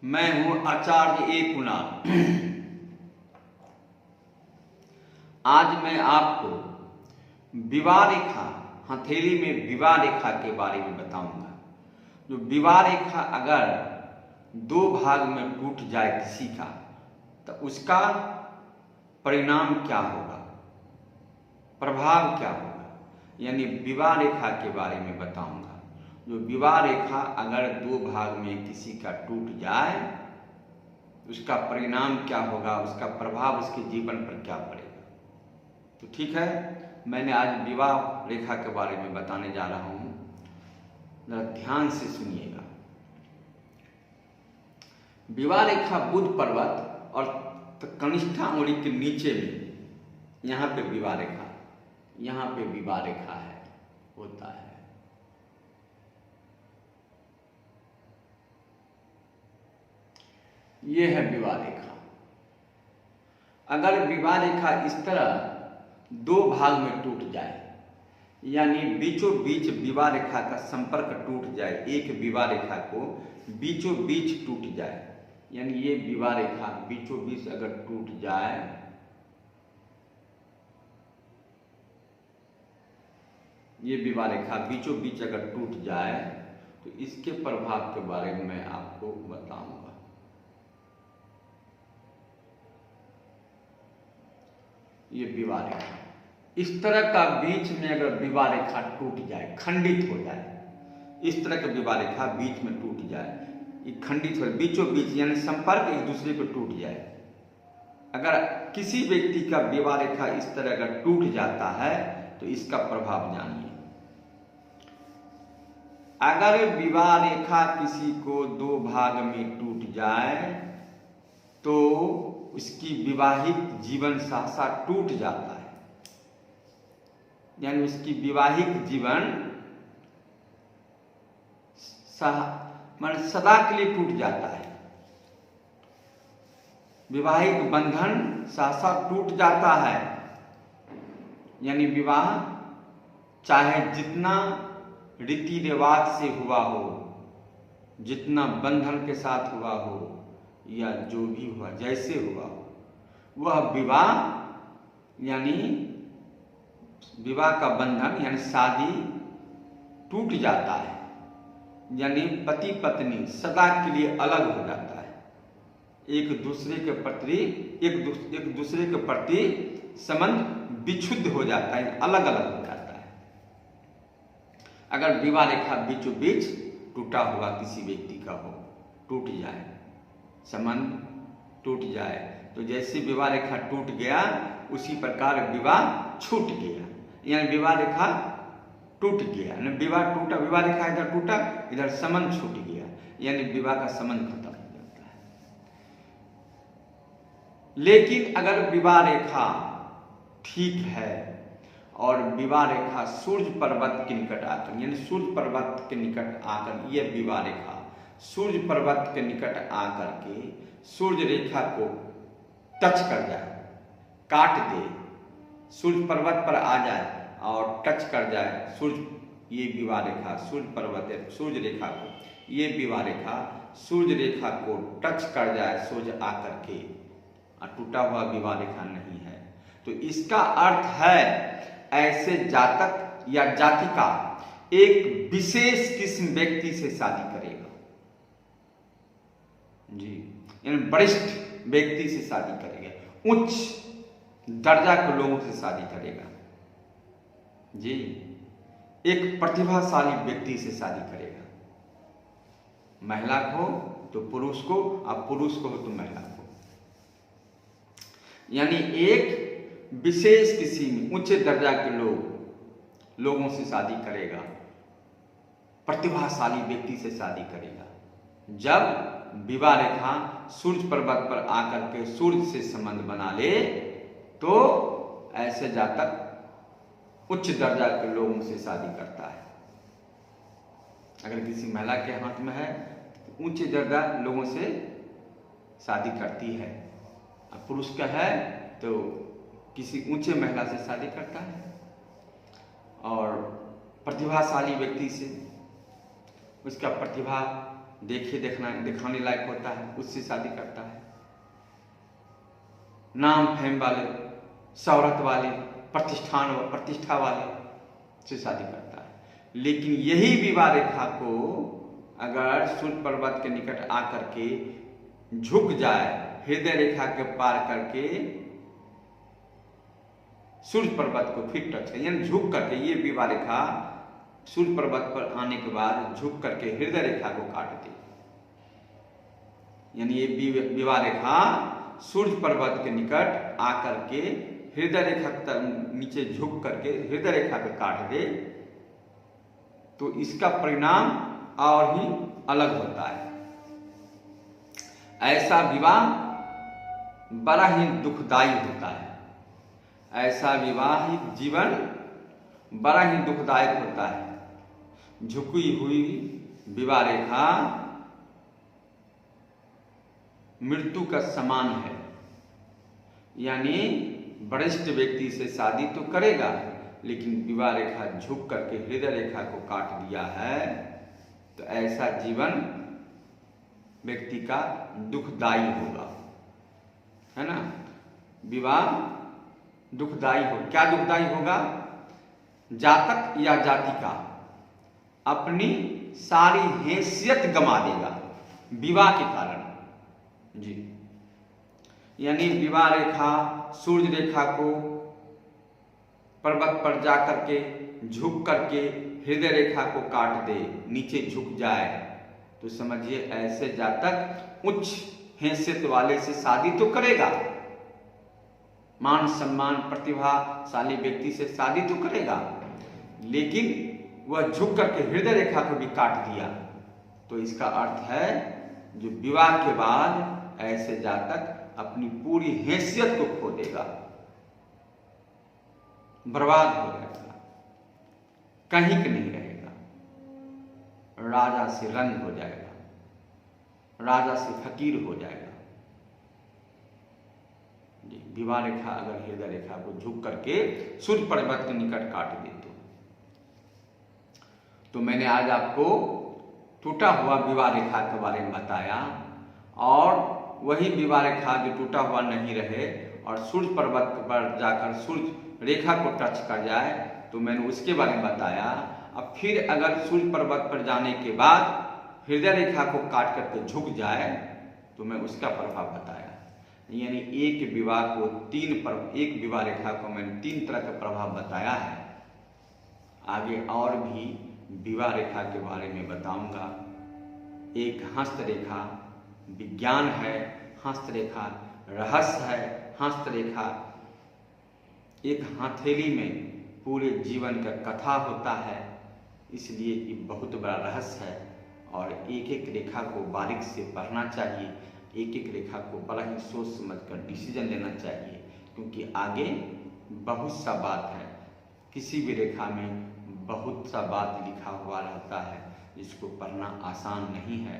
मैं हूं आचार्य ए कुणाल। आज मैं आपको विवाह रेखा, हथेली में विवाह रेखा के बारे में बताऊंगा। जो विवाह रेखा अगर दो भाग में टूट जाए किसी का, तो उसका परिणाम क्या होगा, प्रभाव क्या होगा, यानी विवाह रेखा के बारे में बताऊंगा। जो विवाह रेखा अगर दो भाग में किसी का टूट जाए, उसका परिणाम क्या होगा, उसका प्रभाव उसके जीवन पर क्या पड़ेगा। तो ठीक है, मैंने आज विवाह रेखा के बारे में बताने जा रहा हूं, जरा ध्यान से सुनिएगा। विवाह रेखा बुध पर्वत और कनिष्ठा उंगली के नीचे में, यहाँ पे विवाह रेखा, यहाँ पे विवाह रेखा है, होता है। ये है विवाह रेखा। अगर विवाह रेखा इस तरह दो भाग में टूट जाए, यानी बीचों बीच विवाह रेखा का संपर्क टूट जाए, एक विवाह रेखा को बीचों बीच टूट जाए, यानी ये विवाह रेखा बीचों बीच अगर टूट जाए, ये विवाह रेखा बीचों बीच अगर टूट जाए, तो इसके प्रभाव के बारे में मैं आपको बताऊंगा। ये विवाह रेखा इस तरह का बीच में अगर विवाह रेखा टूट जाए, खंडित हो जाए, इस तरह का विवाह रेखा बीच में टूट जाए, ये खंडित हो, बीचों बीच यानी संपर्क एक दूसरे को टूट जाए। अगर किसी व्यक्ति का विवाह रेखा इस तरह अगर टूट जाता है, तो इसका प्रभाव जानिए। अगर विवाह रेखा किसी को दो भाग में टूट जाए, तो उसकी विवाहिक जीवन सहसा टूट जाता है, यानी उसकी विवाहिक जीवन सदा के लिए टूट जाता है। विवाहिक बंधन सहसा टूट जाता है, यानी विवाह चाहे जितना रीति रिवाज से हुआ हो, जितना बंधन के साथ हुआ हो, या जो भी हुआ, जैसे हुआ हो, वह विवाह यानी विवाह का बंधन यानी शादी टूट जाता है, यानी पति पत्नी सदा के लिए अलग हो जाता है, एक दूसरे के प्रति संबंध विच्छुद्ध हो जाता है, अलग अलग हो जाता है। अगर विवाह रेखा बीचों बीच टूटा हुआ किसी व्यक्ति का हो, टूट जाए, संबंध टूट जाए, तो जैसे विवाह रेखा टूट गया, उसी प्रकार विवाह छूट गया, यानी विवाह रेखा टूट गया, विवाह टूटा, विवाह रेखा इधर टूटा, इधर संबंध छूट गया, यानी विवाह का संबंध खत्म हो जाता है। लेकिन अगर विवाह रेखा ठीक है और विवाह रेखा सूर्य पर्वत के निकट आकर, यानी सूर्य पर्वत के निकट आकर, यह विवाह रेखा सूर्य पर्वत के निकट आकर के सूर्य रेखा को टच कर जाए, काट दे, सूर्य पर्वत पर आ जाए और टच कर जाए सूर्य, ये विवाह रेखा सूर्य पर्वत सूर्य रेखा को, ये विवाह रेखा सूर्य रेखा को टच कर जाए, सूर्य आकर के, टूटा हुआ विवाह रेखा नहीं है, तो इसका अर्थ है ऐसे जातक या जातिका एक विशेष किस्म व्यक्ति से शादी करेगा जी, यानी वरिष्ठ व्यक्ति से शादी करेगा, उच्च दर्जा के लोगों से शादी करेगा जी, एक प्रतिभाशाली व्यक्ति से शादी करेगा। महिला को तो पुरुष को, अब पुरुष को हो तो महिला को, यानी एक विशेष किसी उच्च दर्जा के लोगों से शादी करेगा, प्रतिभाशाली व्यक्ति से शादी करेगा। जब विवाह रेखा सूर्य पर्वत पर आकर के सूर्य से संबंध बना ले, तो ऐसे जातक उच्च दर्जा के लोगों से शादी करता है। अगर किसी महिला के हाथ में है, तो उच्च दर्जा लोगों से शादी करती है, अब पुरुष का है तो किसी ऊंचे महिला से शादी करता है, और प्रतिभाशाली व्यक्ति से, उसका प्रतिभा दिखाने लायक होता है उससे शादी करता है। नाम फेम वाले, शौहरत वाले, प्रतिष्ठा वाले से शादी करता है। लेकिन यही विवाह रेखा को अगर सूर्य पर्वत के निकट आकर के झुक जाए, हृदय रेखा के पार करके सूर्य पर्वत को फिर टच करे, यानी झुक करके, ये विवाह रेखा सूर्य पर्वत पर आने के बाद झुक करके हृदय रेखा को काट दे, यानी ये विवाह रेखा सूर्य पर्वत के निकट आकर के हृदय रेखा नीचे झुक करके हृदय रेखा को काट दे, तो इसका परिणाम और ही अलग होता है। ऐसा विवाह बड़ा ही दुखदायी होता है। ऐसा विवाहिक जीवन बड़ा ही दुखदायक होता है। झुकी हुई विवाह रेखा मृत्यु का समान है, यानी वरिष्ठ व्यक्ति से शादी तो करेगा, लेकिन विवाह रेखा झुक करके हृदय रेखा को काट दिया है, तो ऐसा जीवन व्यक्ति का दुखदायी होगा, है ना। विवाह दुखदायी हो, क्या दुखदायी होगा? जातक या जातिका अपनी सारी हैसियत गंवा देगा विवाह के कारण जी। यानी विवाह रेखा सूर्य रेखा को पर्वत पर जाकर के झुक करके हृदय रेखा को काट दे, नीचे झुक जाए, तो समझिए ऐसे जातक उच्च हैसियत वाले से शादी तो करेगा, मान सम्मान प्रतिभाशाली व्यक्ति से शादी तो करेगा, लेकिन वह झुक करके हृदय रेखा को भी काट दिया, तो इसका अर्थ है जो विवाह के बाद ऐसे जातक अपनी पूरी हैसियत को खो देगा, बर्बाद हो जाएगा, कहीं का नहीं रहेगा, राजा से रंग हो जाएगा, राजा से फकीर हो जाएगा। विवाह रेखा अगर हृदय रेखा को झुक करके सूर्य पर्वत के निकट काट दे तो मैंने आज आपको टूटा हुआ विवाह रेखा के बारे में बताया, और वही विवाह रेखा जो टूटा हुआ नहीं रहे और सूर्य पर्वत पर जाकर सूर्य रेखा को टच कर जाए, तो मैंने उसके बारे में बताया। अब फिर अगर सूर्य पर्वत पर जाने के बाद हृदय रेखा को काट करके झुक जाए, तो मैं उसका प्रभाव बताया। यानी एक विवाह रेखा को मैंने 3 तरह का प्रभाव बताया है। आगे और भी विवाह रेखा के बारे में बताऊंगा। एक हस्तरेखा विज्ञान है, हस्तरेखा रहस्य है, हस्तरेखा एक हथेली में पूरे जीवन का कथा होता है, इसलिए ये बहुत बड़ा रहस्य है, और एक एक रेखा को बारीक से पढ़ना चाहिए, एक एक रेखा को बड़ा ही सोच समझ कर डिसीजन लेना चाहिए, क्योंकि आगे बहुत सा बात है, किसी भी रेखा में बहुत सा बात लिखा हुआ रहता है जिसको पढ़ना आसान नहीं है,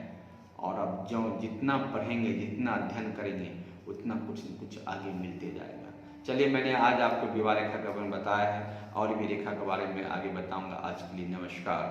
और अब जो जितना पढ़ेंगे, जितना अध्ययन करेंगे, उतना कुछ न कुछ आगे मिलते जाएगा। चलिए, मैंने आज आपको विवाह रेखा के बारे में बताया है, और भी रेखा के बारे में आगे बताऊंगा। आज के लिए नमस्कार।